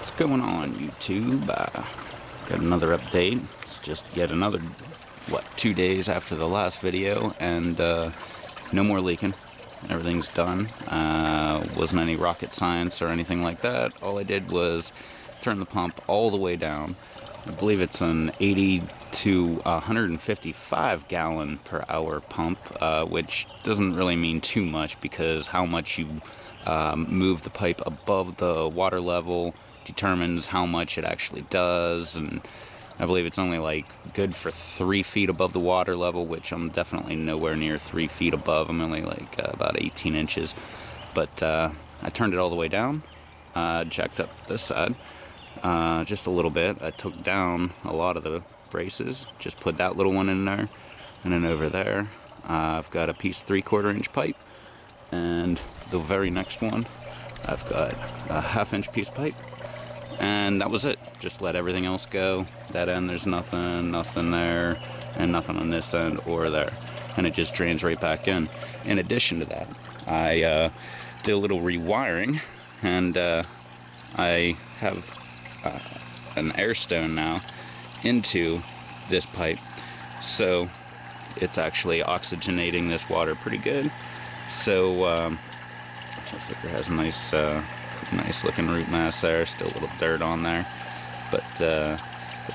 What's going on, YouTube? Got another update. It's just yet another, 2 days after the last video, and no more leaking. Everything's done. Wasn't any rocket science or anything like that. All I did was turn the pump all the way down. I believe it's an 80 to 155 gallon per hour pump, which doesn't really mean too much because how much you move the pipe above the water level determines how much it actually does. And I believe it's only like good for 3 feet above the water level, which I'm definitely nowhere near 3 feet above. I'm only like about 18 inches. But I turned it all the way down, jacked up this side just a little bit. I took down a lot of the braces, just put that little one in there, and then over there I've got a piece 3/4 inch pipe, and the very next one I've got a 1/2 inch piece pipe, and that was it. Just let everything else go. That end there's nothing there, and nothing on this end or there, and it just drains right back in. In addition to that, I did a little rewiring, and I have an air stone now into this pipe, so it's actually oxygenating this water pretty good. So this sucker has a nice looking root mass there, still a little dirt on there, but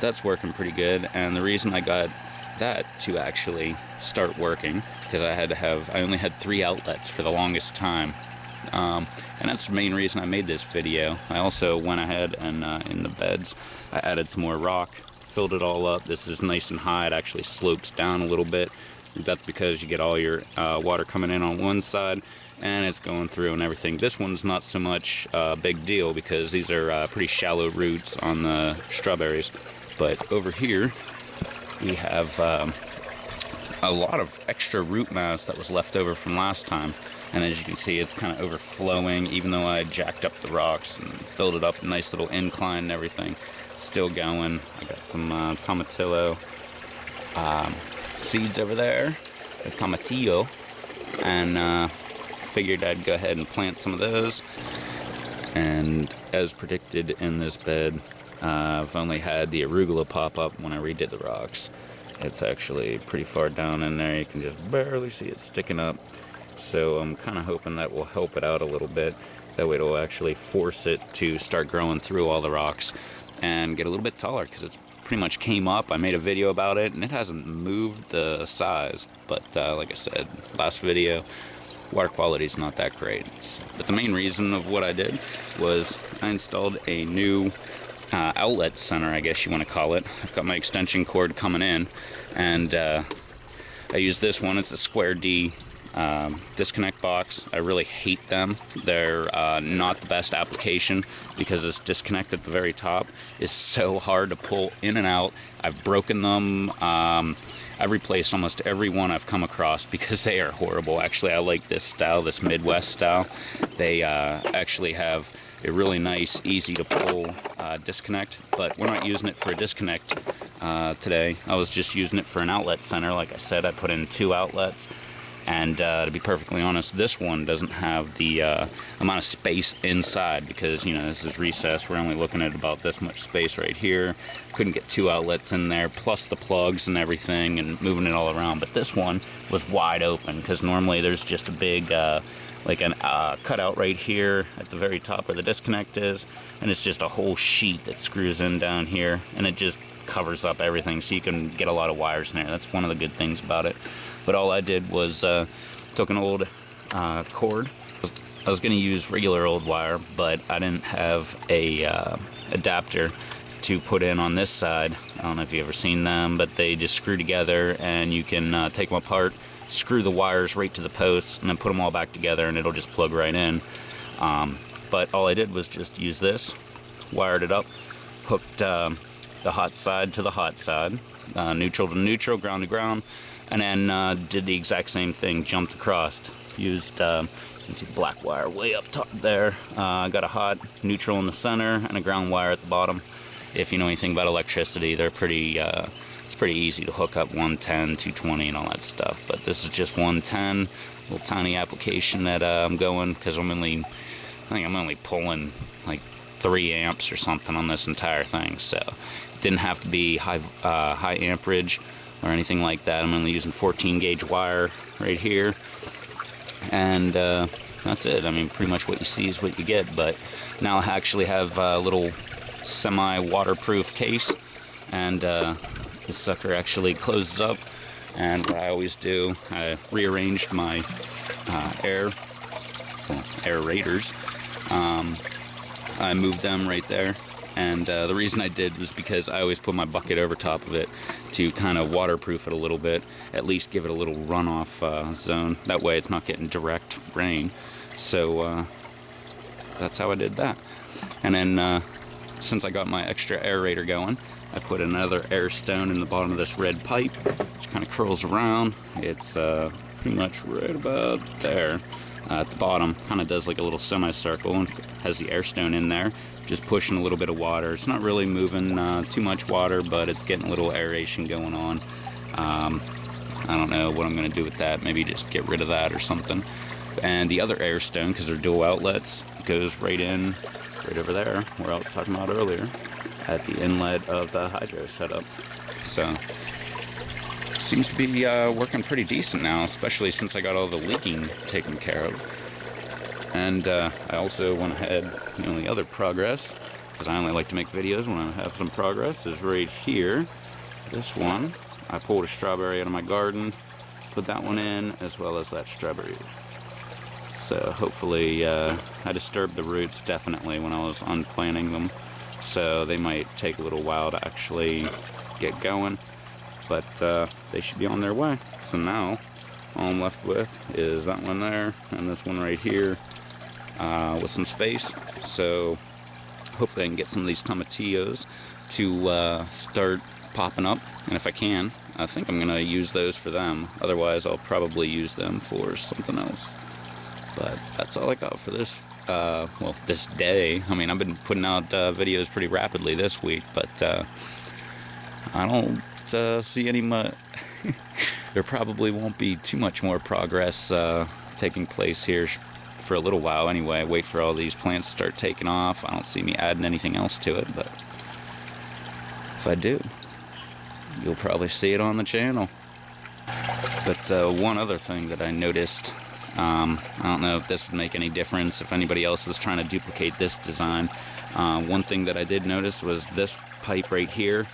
that's working pretty good. And the reason I got that to actually start working, because I only had 3 outlets for the longest time, and that's the main reason I made this video. I also went ahead and in the beds I added some more rock, filled it all up. This is nice and high. It actually slopes down a little bit. That's because you get all your water coming in on one side and it's going through and everything. This one's not so much a big deal because these are pretty shallow roots on the strawberries. But over here we have a lot of extra root mass that was left over from last time. And as you can see, it's kind of overflowing, even though I jacked up the rocks and built it up, a nice little incline and everything. Still going. I got some tomatillo seeds over there, a tomatillo, and figured I'd go ahead and plant some of those. And as predicted in this bed, I've only had the arugula pop up when I redid the rocks. It's actually pretty far down in there. You can just barely see it sticking up. So I'm kind of hoping that will help it out a little bit. That way it'll actually force it to start growing through all the rocks and get a little bit taller, because it's pretty much came up. I made a video about it and it hasn't moved the size. But like I said, last video, water quality is not that great. But the main reason of what I did was I installed a new outlet center, I guess you want to call it. I've got my extension cord coming in, and I use this one. It's a square D disconnect box. I really hate them. They're not the best application because this disconnect at the very top is so hard to pull in and out. I've broken them. I've replaced almost every one I've come across because they are horrible. Actually, I like this style, this Midwest style. They actually have a really nice, easy to pull disconnect, but we're not using it for a disconnect today. I was just using it for an outlet center. Like I said, I put in 2 outlets. And to be perfectly honest, this one doesn't have the amount of space inside because, you know, this is recessed. We're only looking at about this much space right here. Couldn't get 2 outlets in there, plus the plugs and everything, and moving it all around. But this one was wide open because normally there's just a big, like an cutout right here at the very top where the disconnect is. And it's just a whole sheet that screws in down here. And it just covers up everything, so you can get a lot of wires in there. That's one of the good things about it. But all I did was took an old cord. I was going to use regular old wire, but I didn't have a adapter to put in on this side. I don't know if you've ever seen them, but they just screw together, and you can take them apart, screw the wires right to the posts, and then put them all back together, and it'll just plug right in. But all I did was just use this, wired it up, hooked the hot side to the hot side, neutral to neutral, ground to ground, and then did the exact same thing, jumped across, used you can see black wire way up top there. Got a hot, neutral in the center, and a ground wire at the bottom. If you know anything about electricity, they're pretty, it's pretty easy to hook up 110, 220 and all that stuff, but this is just 110, little tiny application that I'm going, because I think I'm only pulling like 3 amps or something on this entire thing, so it didn't have to be high amperage or anything like that. I'm only using 14 gauge wire right here, and that's it. I mean, pretty much what you see is what you get, but now I actually have a little semi-waterproof case, and this sucker actually closes up. And what I always do, I rearranged my aerators. I moved them right there, and the reason I did was because I always put my bucket over top of it to kind of waterproof it a little bit, at least give it a little runoff zone. That way it's not getting direct rain. So that's how I did that. And then since I got my extra aerator going, I put another air stone in the bottom of this red pipe, which kind of curls around. It's pretty much right about there at the bottom. Kind of does like a little semicircle and has the air stone in there, just pushing a little bit of water. It's not really moving too much water, but it's getting a little aeration going on. I don't know what I'm going to do with that. Maybe just get rid of that or something. And the other air stone, because they're dual outlets, goes right over there where I was talking about earlier, at the inlet of the hydro setup. So seems to be working pretty decent now, especially since I got all the leaking taken care of. And I also went ahead, the only other progress, because I only like to make videos when I have some progress, is right here. This one, I pulled a strawberry out of my garden, put that one in, as well as that strawberry. So hopefully, I disturbed the roots definitely when I was unplanting them, so they might take a little while to actually get going, but they should be on their way. So now all I'm left with is that one there and this one right here with some space. So hopefully I can get some of these tomatillos to start popping up, and if I can, I think I'm gonna use those for them. Otherwise I'll probably use them for something else. But that's all I got for this, well, this day. I mean, I've been putting out videos pretty rapidly this week, but I don't see any there probably won't be too much more progress taking place here for a little while anyway. Wait for all these plants to start taking off. I don't see me adding anything else to it, but if I do, you'll probably see it on the channel. But one other thing that I noticed, I don't know if this would make any difference if anybody else was trying to duplicate this design. One thing that I did notice was this pipe right here.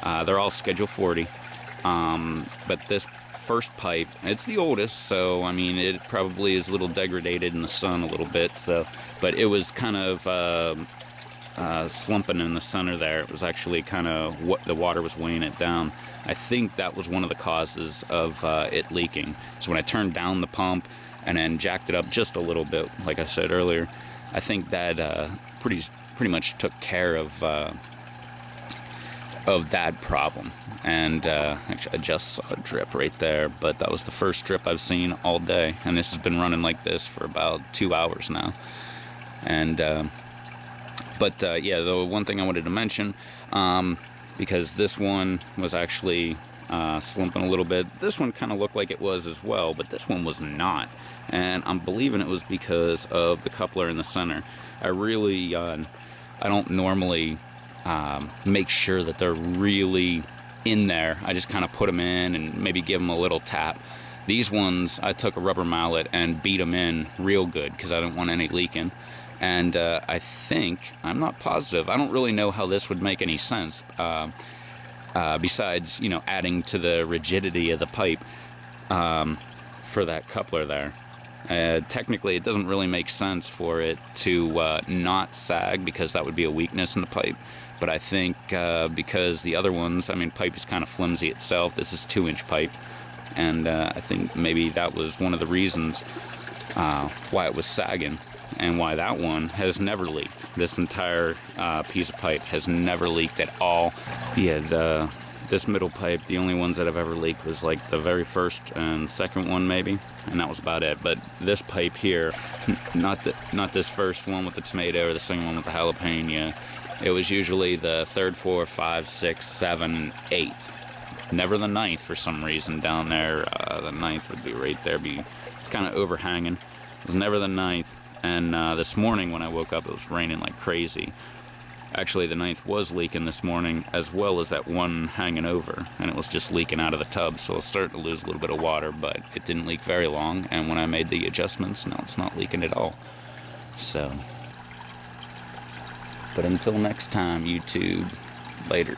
They're all Schedule 40, but this first pipe, it's the oldest, so I mean it probably is a little degraded in the sun a little bit. So, but it was kind of slumping in the center there. It was actually kind of what the water was weighing it down. I think that was one of the causes of it leaking. So when I turned down the pump and then jacked it up just a little bit, like I said earlier, I think that pretty much took care of that problem. And actually I just saw a drip right there, but that was the first drip I've seen all day, and this has been running like this for about 2 hours now. And yeah, the one thing I wanted to mention, because this one was actually slumping a little bit. This one kind of looked like it was as well, but this one was not. And I'm believing it was because of the coupler in the center. I really, I don't normally make sure that they're really in there. I just kind of put them in and maybe give them a little tap. These ones, I took a rubber mallet and beat them in real good because I didn't want any leaking. And I think, I'm not positive, I don't really know how this would make any sense, besides, you know, adding to the rigidity of the pipe for that coupler there. Technically, it doesn't really make sense for it to not sag, because that would be a weakness in the pipe. But I think because the other ones, I mean, pipe is kind of flimsy itself. This is 2-inch pipe. And I think maybe that was one of the reasons why it was sagging, and why that one has never leaked. This entire piece of pipe has never leaked at all. Yeah, this middle pipe, the only ones that have ever leaked was like the very first and second one maybe, and that was about it. But this pipe here, not this first one with the tomato or the second one with the jalapeno, it was usually the 3rd, 4th, 5th, 6th, 7th, and 8th. Never the 9th for some reason down there. The 9th would be right there. It's kind of overhanging. It was never the 9th. And this morning when I woke up, it was raining like crazy. Actually, the 9th was leaking this morning, as well as that one hanging over, and it was just leaking out of the tub, so it was starting to lose a little bit of water, but it didn't leak very long, and when I made the adjustments, now it's not leaking at all. So, but until next time, YouTube, later.